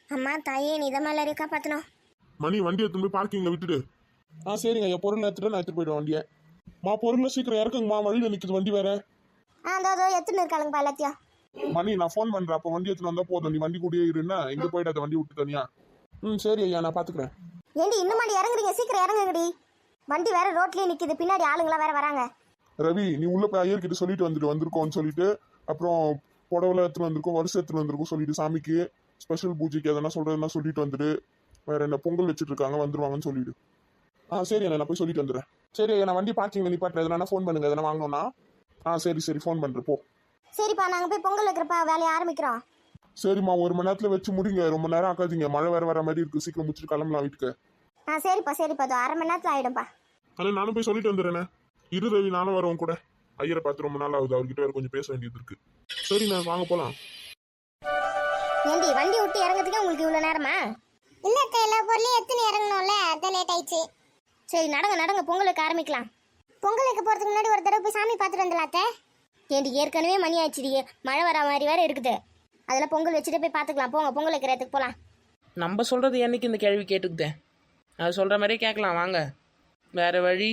அம்மா தாயே நீ தான் எல்லாரையும் காப்பாற்றணும். மணி வண்டி எடுத்து போய் பார்க்கிங்ல விட்டுடு. சரிங்க ஐயா, பொருள் எடுத்துட்டு நான் எடுத்துட்டு போயிடுவேன் வண்டியை. பொருளை சீக்கிரம் இறக்குங்கம்மா, வழியில் நிற்குது வண்டி வேற. அதோ எத்தனை இருக்காளுங்கப்பா எல்லாத்தையும். மணி நான் ஃபோன் பண்றேன், அப்போ வண்டி எடுத்துட்டு வந்தா போதும். நீ வண்டி கூடயே இருன்னா, இங்க போயிட்டு அந்த வண்டி விட்டு தனியா. சரி ஐயா, நான் பாத்துக்கிறேன். ஏண்டி இன்னும் மாடி இறங்குறீங்க, சீக்கிரம் இறங்குங்கடி. வண்டி வேற ரோட்லயே நிக்குது, பின்னாடி ஆளுங்களா வேற வராங்க. ரவி, நீ உள்ள போய் ஐயர்கிட்ட சொல்லிட்டு வந்திருக்கோம்னு சொல்லிட்டு, அப்புறம் புடவை எடுத்துட்டு வந்திருக்கோம், வருஷம் எடுத்துட்டு வந்திருக்கோம் சொல்லிட்டு, சாமிக்கு ஸ்பெஷல் பூஜைக்கு எதனா சொல்றதுன்னா சொல்லிட்டு வந்துட்டு, வேற என்ன பொங்கல் வச்சுட்டு இருக்காங்க வந்துருவாங்கன்னு சொல்லிடு. சரி அண்ணா, நான் போய் சொல்லிட்டு வந்துடுறேன். சரி ஐயா, நான் வண்டி பார்க்கிங்ல நிப்பாட்டுறேன், எதனா ஃபோன் பண்ணுங்க, எதனா வாங்கணும்னா. சரி ஃபோன் பண்றேன் போ. சரிப்பா, நாங்க போய் பொங்கல் வைக்கிறப்ப வேலையை ஆரம்பிக்கிறோம். சரிம்மா, 1 மணி நேரத்துல வச்சு முடிங்க, ரொம்ப நேரம் ஆக்காதீங்க, மழை வேற வர மாதிரி இருக்கு, சீக்கிரம் முடிச்சுட்டு கிளம்பலாம் வீட்டுக்கு. சரிப்பா அது 1/2 மணி நேரத்துல ஆயிடும்பா. ஆனால் நானும் போய் சொல்லிட்டு வந்துடுறேனே. இரு ரவி, நானும் வரவும் கூட. ஐயரை பார்த்து ரொம்ப நாள் ஆகுது, அவர்கிட்ட வேற கொஞ்சம் பேச வேண்டியது இருக்கு. சரி நான் வாங்க போலாம். ஏண்டி வண்டி விட்டு இறங்கிறதுக்கே உங்களுக்கு இவ்வளவு நேரமா? இல்ல எல்லா பொருளையும் எத்தனை இறங்கணும்ல, அதான் லேட் ஆயிடுச்சு. சரி நடங்க பொங்கலுக்கு ஆரம்பிக்கலாம். பொங்கலுக்கு போறதுக்கு முன்னாடி ஒரு தடவை போய் சாமி பார்த்துட்டு வந்துடலாத்த. ஏண்டி ஏற்கனவே மணி ஆயிடுச்சு, மழை வர மாதிரி வேற இருக்குது. அதெல்லாம் பொங்கல் வச்சுட்டு போய் பார்த்துக்கலாம். போங்க பொங்கல் வைக்கிறதுக்கு போகலாம். நம்ம சொல்கிறது என்னைக்கு இந்த கேள்வி கேட்டுக்கிட்டேன், அது சொல்கிற மாதிரியே கேட்கலாம் வாங்க, வேறு வழி.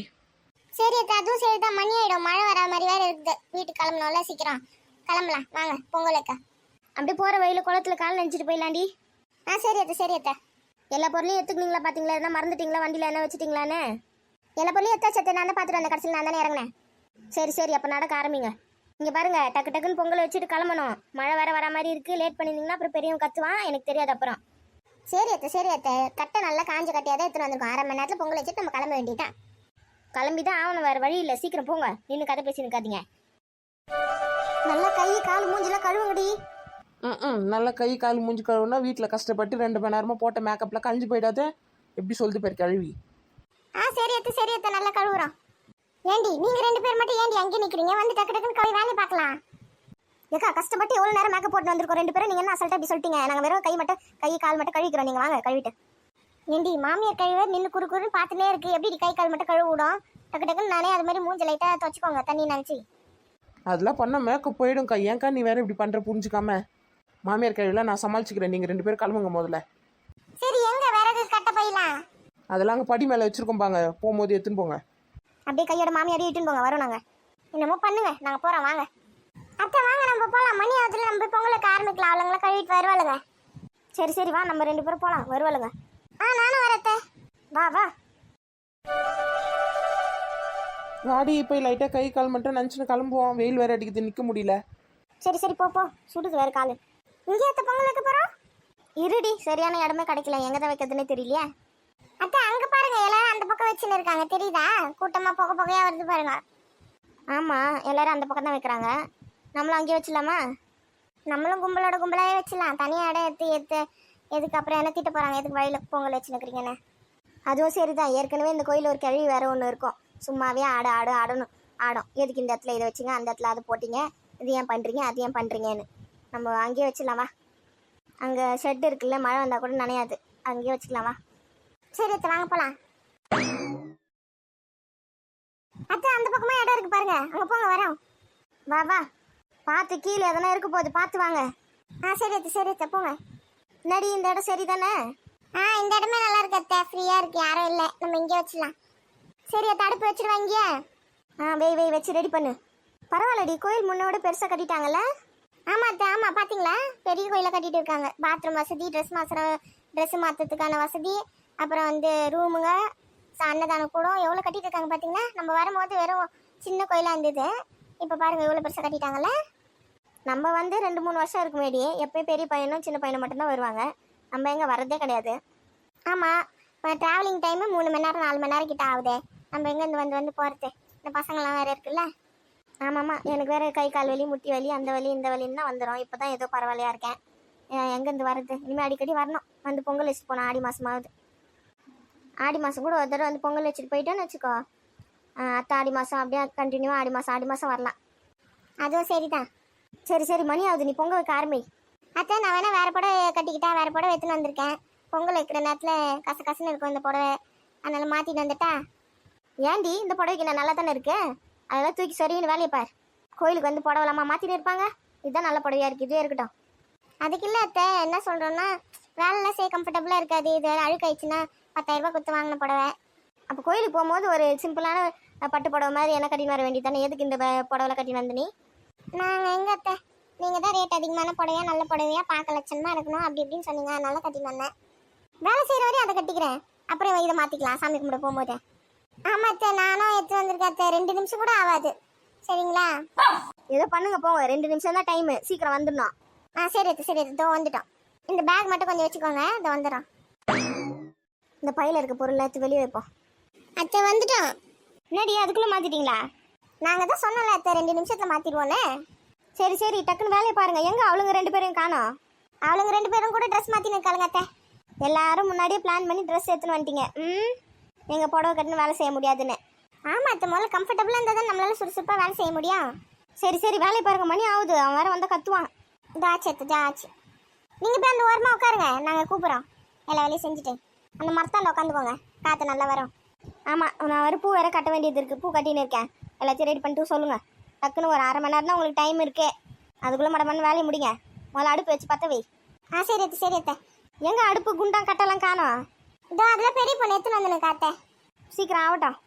சரி அதுவும் சரிதான், மணி ஆயிடும், மழை வர மாதிரி வேற இருக்குது. வீட்டுக்கு கிளம்பணும்ல, சீக்கிரம் கிளம்பலாம் வாங்க பொங்கல் வைக்க. அப்படியே போகிற வழியில் குளத்துல கால் நினச்சிட்டு போயிடலாண்டி. சரி அத்தை. எல்லா பொருளையும் எடுத்துக்கிங்களா? பார்த்தீங்களா, எதனா மறந்துட்டீங்களா? வண்டியில் என்ன வச்சுட்டீங்களான்னு? எல்லா பொருளையும் எடுத்தாச்சத்தை நான் தான் பார்த்துட்டு வந்தேன், கடைசியில் நான் தானே இறங்கினேன். சரி அப்போ நடக்க ஆரம்பிங்க. இங்கே பாருங்க, டக்குன்னு பொங்கல் வச்சுட்டு கிளம்பணும். மழை வர மாதிரி இருக்குது, லேட் பண்ணியிருந்தீங்கன்னா அப்புறம் பெரியவன் கத்துவான், எனக்கு தெரியாது அப்புறம். சரி அத்தை கட்டை நல்லா காஞ்ச கட்டையாக தான் எடுத்துன்னு வந்திருக்கோம். 1/2 மணி நேரத்தில் பொங்கல் வச்சுட்டு நம்ம கிளம்ப வேண்டியதான். கிளம்பி தான் ஆகணும், வேறு வழி இல்லை. சீக்கிரம் போங்க, நின்று கதை பேசி நிற்காதீங்க. நல்லா கை கால் மூஞ்சிலாம் கழுவுங்கடி. நல்லா கை கால் மூஞ்சி கழுவுனா வீட்டில் கஷ்டப்பட்டு 2 மணி நேரமாக போட்ட மேக்கப்பில் கழிஞ்சு போயிடாது. எப்படி சொல்லிட்டு போயிரு கழுவி. சரி அத்தை நல்லா கழுவுறோம். ஏண்டி நீங்க 2 பேர் மட்டும் ஏண்டி அங்கே நிக்கிறீங்க? வந்து டக்குன்னு கழுவி வேலையை பார்க்கலாம். ஏக்கா கஷ்டப்பட்டு எவ்வளவு நேரம் மேக்கப் போட்டு வந்திருக்கோம் 2 பேரும், நீங்க என்ன அசல்ட்டா இப்படி சொல்லிட்டீங்க? நாங்க வெறும் கை கால் மட்டும் கழுவிக்கிறோம், நீங்க வாங்க கழுவிட்டு. ஏண்டி மாமியார் கழுவ நின்று குறுன்னு பார்த்துனே இருக்கு, எப்படி கை கால் மட்டும் கழுவி விடும்? டக்குன்னு நானே அது மாதிரி மூஞ்சி லைட்டா துவச்சிக்கோங்க தண்ணி நினைச்சு. அதெல்லாம் பண்ண மேக்கப் போயிடும்க்கா, ஏன்க்கா நீ வேற இப்படி பண்ற புரிஞ்சுக்காம? மாமியார் கழுவில நான் சமாளிச்சுக்கிறேன், நீங்க 2 பேரும் கிளம்புங்க முதல்ல. சரி எங்க விறகு கட்ட போயிடலாம்? அதெல்லாம் அங்கே படி மேலே வச்சிருக்கோம் பாங்க, போகும்போது எடுத்துன்னு போங்க. அப்படியே கையோட மாமியாரையும் இட்டுன்னு போங்க, வரோம் நாங்க. என்னமோ பண்ணுங்க, நாங்க போறோம் வாங்க. அத்தை வாங்க நம்ம போலாம், மணி ஆகுதுல, நம்ம போய் பொங்கலுக்கு ஆரம்பிக்கலாம். அவளுங்களா கழுவிட்டு வருவாளுங்க. சரி வா, நம்ம 2 பேரும் போலாம், வருவாளுங்க. நானும் வரத்த. வா வாடி போய் லைட்டாக கை கால் மட்டும் நினச்சின்னு கிளம்புவோம், வெயில் வேற அடிக்குது, நிற்க முடியல. சரி போ, சுடுது வேறு காலு. இங்கே அத்தை பொங்கல் வைக்க போகிறோம். இருடி, சரியான இடமே கிடைக்கல, எங்கே தான் வைக்கிறதுனே தெரியலையே. அத்தை அங்கே பாருங்க, எல்லாரும் அந்த பக்கம் வச்சுன்னு இருக்காங்க, தெரியுதா? கூட்டமாக புகையாக வருது பாருங்க. ஆமாம், எல்லாரும் அந்த பக்கம் தான் வைக்கிறாங்க. நம்மளும் அங்கேயே வச்சிடலாமா? நம்மளும் கும்பலாகவே வச்சிடலாம். தனியாக இடம் எடுத்து எதுக்கு அப்புறம் என்ன திட்ட போகிறாங்க, எதுக்கு வழியில் பொங்கல் வச்சுன்னுக்குறீங்கன்னு. அதுவும் சரிதான், ஏற்கனவே இந்த கோயில் ஒரு கிழவி வேறு ஒன்று இருக்கும், சும்மாவே ஆடும். எதுக்கு இந்த இடத்துல இதை வச்சிங்க, அந்த இடத்துல அதை போட்டிங்க, இது ஏன் பண்ணுறீங்க, அது ஏன் பண்ணுறீங்கன்னு. நம்ம அங்கேயே வச்சிடலாமா? அங்கே ஷெட் இருக்குல்ல, மழை வந்தால் கூட நனையாது, அங்கேயே வச்சுக்கலாமா? சரி அத்தை வாங்க போகலாம். அத்தை அந்த பக்கமாக இடம் இருக்குது பாருங்க, அங்கே போங்க வரோம். வா பார்த்து, கீழே எதனா இருக்க போகுது, பார்த்து வாங்க. சரி அத்தை போங்க. முன்னாடி இந்த இடம் சரி தானே? இந்த இடமே நல்லா இருக்கு அத்தை, ஃப்ரீயாக இருக்குது, யாரும் இல்லை, நம்ம இங்கே வச்சிடலாம். சரி அத்தை அடுப்பு வச்சிருவாங்க. வெய் வச்சு ரெடி பண்ணு. பரவாயில்லடி, கோயில் முன்னோட பெருசாக கட்டிட்டாங்கல்ல? ஆமாம் அத்தை, ஆமாம் பார்த்தீங்களா, பெரிய கோயிலை கட்டிட்டு இருக்காங்க. பாத்ரூம் வசதி, ட்ரெஸ் மாற்றுறதுக்கான வசதி, அப்புறம் ரூமுங்க, அன்னதானம் கூடம் எவ்வளோ கட்டிட்டு இருக்காங்க பார்த்தீங்களா? நம்ம வரும்போது வெறும் சின்ன கோயிலாக இருந்தது, இப்போ பாருங்கள் எவ்வளோ பெருசாக கட்டிட்டாங்கல்ல. நம்ம 2-3 வருஷம் இருக்கு முன்னாடி, எப்போயும் பெரிய பையனும் சின்ன பையனும் மட்டும்தான் வருவாங்க, நம்ம எங்கே வரதே கிடையாது. ஆமாம், ட்ராவலிங் டைமு 3 மணி நேரம் 4 மணி நேரம் கிட்ட ஆகுது, நம்ம எங்கேருந்து வந்து போகிறது? இந்த பசங்களாம் வேறு இருக்குல்ல. ஆமாம்மா, எனக்கு வேறு கை கால் வலி, முட்டி வலி, அந்த வலி இந்த வலின்னு தான் வந்துடும். இப்போ தான் ஏதோ பரவாயில்லையா இருக்கேன். எங்கேருந்து வர்றது? இனிமேல் அடிக்கடி வரணும், பொங்கல் வச்சுட்டு போனோம். ஆடி மாதம் கூட ஒரு தடவை பொங்கல் வச்சுட்டு போயிட்டோன்னு வச்சுக்கோ. அத்தை ஆடி மாதம் அப்படியே கண்டினியூவாக ஆடி மாதம் வரலாம். அதுவும் சரிதான். சரி மணி ஆகுது, நீ பொங்கல் வைக்க ஆரம்பி. அத்தை நான் வேணால் வேறு புடவை கட்டிக்கிட்டா, வேறு புடவை எடுத்துன்னு வந்திருக்கேன். பொங்கல் வைக்கிற நேரத்தில் கசன்னு இருக்கும் இந்த புடவை, அதனால் மாற்றிட்டு வந்துட்டா. ஏண்டி இந்த புடவைக்கு நான் நல்லா தானே இருக்கு, அதெல்லாம் தூக்கி சரின்னு வேலையை பார். கோயிலுக்கு புடவைலாமா மாற்றிட்டு இருப்பாங்க? இதுதான் நல்ல புடவையா இருக்கு, இதுவே இருக்கட்டும். அதுக்கு இல்லை அத்தை, என்ன சொல்கிறோன்னா வேலைலாம் செய்ய கம்ஃபர்டபுளாக இருக்காது. இது அழுக்காயிடுச்சுன்னா 10,000 ரூபாய் கொடுத்து வாங்கின புடவை. அப்போ கோயிலுக்கு போகும்போது ஒரு சிம்பிளான பட்டு புடவை மாதிரி என்ன கட்டின்னு வர வேண்டியது தானே. எதுக்கு இந்த புடவை கட்டின்னு வந்து நீ? நாங்கள் எங்கே அத்தை, நீங்கள் தான் ரேட் அதிகமான புடவையா நல்ல புடவையா பார்க்க லட்சணமாக இருக்கணும் அப்படி இப்படின்னு சொன்னீங்க, அதனால கட்டின்னு வந்தேன். வேலை செய்கிற வரையும் அதை கட்டிக்கிறேன், அப்புறம் இதை மாற்றிக்கலாம் சாமி கும்பிட போகும்போது. ஆமாம் அத்தை, நானும் எடுத்து வந்திருக்கேன் அத்தை, 2 நிமிஷம் கூட ஆகாது. சரிங்களா? ஏதோ பண்ணுங்க போங்க, 2 நிமிஷம் தான் டைமு, சீக்கிரம் வந்துடணும். சரி அத்தை, சரி அத்தை, இதோ வந்துட்டோம். இந்த பேக் மட்டும் கொஞ்சம் வச்சுக்கோங்க, இதோ வந்துடும். இந்த பையில இருக்க பொருள் எடுத்து வெளியே வைப்போம். அத்தை வந்துட்டோம். என்னடி அதுக்குள்ளே மாற்றிட்டீங்களா? நாங்கள் தான் சொன்னோம்ல அத்தை, 2 நிமிஷத்தில் மாற்றிடுவோன்னு. சரி சரி, டக்குன்னு வேலையை பாருங்க. எங்கே அவளுங்க 2 பேரும் காணோம்? அவளுங்க 2 பேரும் கூட ட்ரெஸ் மாற்றி நிற்காளுங்க அத்தை. எல்லாரும் முன்னாடியே பிளான் பண்ணி ட்ரெஸ் எடுத்துன்னு வந்துட்டீங்க. எங்கள் புடவை கட்டுன்னு வேலை செய்ய முடியாதுன்னு. ஆமாம் அத்தை, முதல்ல கம்ஃபர்டபுளாக இருந்தால் தான் நம்மளால சுறுசுறுப்பாக வேலை செய்ய முடியும். சரி சரி, வேலையை பாருங்க, மணி ஆகுது, அவன் வேறு வந்தால் கத்துவான். இதாச்சு அத்தை, இதாச்சு. நீங்கள் போய் அந்த ஓரமாக உட்காருங்க, நாங்கள் கூப்பிட்றோம். எல்லா வேலையும் செஞ்சுட்டு அந்த மரத்தாண்ட உட்காந்துக்கோங்க, காற்று நல்லா வரும். ஆமாம், நான் ஒரு பூ வேறு கட்ட வேண்டியது இருக்குது, பூ கட்டின்னு இருக்கேன். எல்லாத்தையும் ரெடி பண்ணிட்டு சொல்லுங்கள். டக்குன்னு ஒரு 1/2 மணி நேரம் தான் உங்களுக்கு டைம் இருக்கு, அதுக்குள்ளே மடமன்னு வேலையை முடிங்க. முதல்ல அடுப்பு வச்சு பற்ற வை. சரி அத்தை, சரி அத்தை. எங்கே அடுப்பு குண்டான் கட்டெல்லாம் காணோம்? இதோ அதெல்லாம் பெரிய பொண்ணு எடுத்துன்னு வந்து காத்தேன், சீக்கிரம் ஆகட்டும்.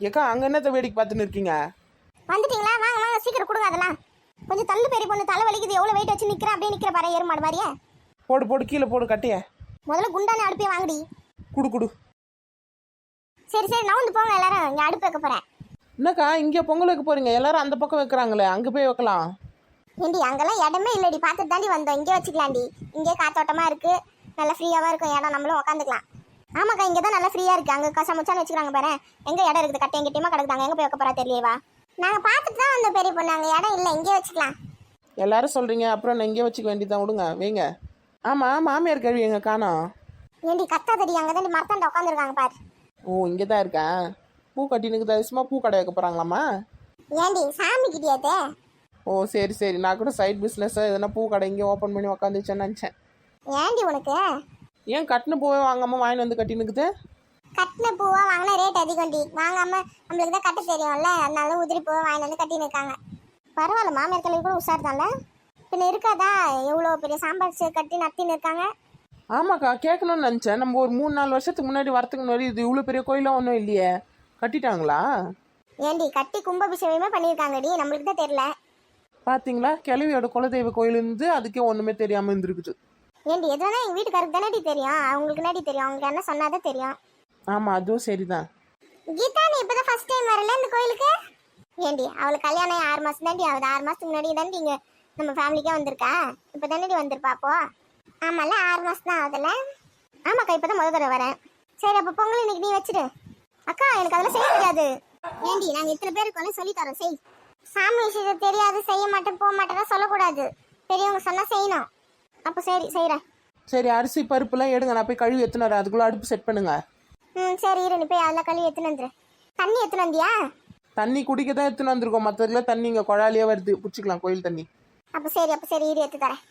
ஏக்கா அங்கே என்னத்த வேடிக்கை பார்த்துன்னு இருக்கீங்க? வந்துட்டீங்களா? வாங்க வாங்க, சீக்கிரம் கொடுங்க. அதெல்லாம் கொஞ்சம் தள்ளு, பெரிய பொண்ணு தலை வலிக்குது. எவ்வளோ வெயிட் வச்சு நிற்கிறேன், அப்படியே நிற்கிற பாரு, எருமாடு மாதிரியே. போடு போடு, கீழே போடு கட்டிய. முதல்ல குண்டான அடுப்பே வாங்கடி. குடு குடு. சரி சரி, நான் வந்து போங்க, எல்லாரும் இங்கே அடுப்பு வைக்க போகிறேன். என்னக்கா இங்கே பொங்கல் வைக்க போறீங்க? எல்லாரும் அந்த பக்கம் வைக்கிறாங்களே, அங்கே போய் வைக்கலாம். ஏண்டி அங்கெல்லாம் இடமே இல்லடி, பார்த்துட்டு தாண்டி வந்தோம். இங்கே வச்சுக்கலாம்டி, இங்கே காத்தோட்டமாக இருக்குது, நல்லா ஃப்ரீயாகவும் இருக்கும் இடம், நம்மளும் உட்காந்துக்கலாம். ஆமாக்கா, இங்கே தான் நல்லா ஃப்ரீயாக இருக்குது. அங்கே சமைச்சான்னு வச்சுக்கிறாங்க பாரு, எங்கே இடம் இருக்குது, கட்டை எங்கிட்டயுமா கிடக்குதாங்க, எங்கே போய் வைக்க போகிறா தெரியவா? நாங்கள் பார்த்துட்டு தான் வந்தோம் பெரிய பொண்ணு, அங்கே இடம் இல்லை, இங்கே வச்சுக்கலாம். எல்லாரும் சொல்றீங்க, அப்புறம் நான் இங்கே வச்சுக்க வேண்டியதான், விடுங்க வைங்க. ஆமாம், மாமியார் கழுவி எங்க காணோம்? ஏண்டி கத்தாதடி, அங்கே தான் மரத்தாண்ட உட்காந்துருக்காங்க பாரு. ஓ, இங்கே தான் இருக்கேன். பூ கட்டினுக்கு தரிசமா பூ கடை வைக்க போகிறாங்களாம்மா? ஏண்டி சாமி கிட்டியாத்தே? ஓ சரி சரி, நான் கூட சைட் பிஸ்னஸ் எதனா பூ கடை இங்கே ஓப்பன் பண்ணி உக்காந்துச்சேன்னு நினச்சேன். ஏண்டி உனக்கு ஏன் கட்டின பூவே வாங்காமல் வாங்கிட்டு வந்து கட்டினுக்குது? கட்டின பூவா வாங்கினா ரேட் அதிகம்டி, வாங்காம நம்மளுக்கு தான் கட்ட தெரியும்ல, அதனால உதிரி பூவை வாங்கிட்டு வந்து கட்டின்னு இருக்காங்க. பரவாயில்ல, மாமியார் கல்வி கூட உஷார்தான்ல. பின்ன இருக்காதா, எவ்வளோ பெரிய சாம்பார் கட்டி நட்டின்னு இருக்காங்க. ஆமாக்கா, கேட்கணும்னு நினச்சேன். நம்ம ஒரு 3-4 வருஷத்துக்கு முன்னாடி வரத்துக்கு முன்னாடி இது இவ்வளோ பெரிய கோயிலாம் ஒன்றும் இல்லையே, கட்டிட்டாங்களா? ஏண்டி கட்டி கும்பாபிஷேகமே பண்ணியிருக்காங்கடி, நம்மளுக்கு தான் தெரியல. பார்த்தீங்களா, கிழவியோட குலதெய்வ கோயில் இருந்து அதுக்கே ஒன்றுமே தெரியாமல் இருந்திருக்குது. ஏண்டி எதுனா எங்கள் வீட்டுக்காருக்கு தானடி தெரியும், அவங்களுக்கு என்னடி தெரியும், அவங்களுக்கு என்ன சொன்னாதான் தெரியும். ஆமாம், அதுவும் சரிதான். கீதா, நீ இப்போதான் ஃபர்ஸ்ட் டைம் வரல இந்த கோயிலுக்கு? ஏண்டி அவளுக்கு கல்யாணம் 6 மாதம் தாண்டி ஆகுது, 6 மாதத்துக்கு முன்னாடி தாண்டி இங்கே நம்ம ஃபேமிலிக்கே வந்திருக்கா, இப்போ தானடி வந்திருப்பா அப்போ? ஆமாம்ல, 6 மாதம் தான் ஆகுதுல்ல. ஆமாக்கா, இப்போ தான் முதல் தடவை வரேன். சரி, அப்போ பொங்கல் இன்னைக்கு நீ வச்சுடு. அக்கா, எனக்கு அதெல்லாம் செய்ய தெரியாது. ஏண்டி நாங்கள் இத்தனை பேருக்கு சொல்லி தரோம், செய். சாமி விஷயத்தை தெரியாது, செய்ய மாட்டேன் போக மாட்டேன்னா சொல்லக்கூடாது, பெரியவங்க சொன்னால் செய்யணும். அப்போ சரி செய்கிறேன். சரி, அரிசி பருப்புலாம் எடுங்க, நான் போய் கழுவி எடுத்துன்னு வரேன், அதுக்குள்ளே அடுப்பு செட் பண்ணுங்க. சரி இரு, நீ போய் அதெல்லாம் கழுவி எடுத்துன்னு வந்துரு. தண்ணி எடுத்துன்னு வந்தியா? தண்ணி குடிக்க தான் எடுத்துன்னு வந்திருக்கோம், மற்றதுல தண்ணி இங்கே குழாலியே வருது, பிடிச்சிக்கலாம் கோயில் தண்ணி. அப்போ சரி இரு, எடுத்து தரேன்.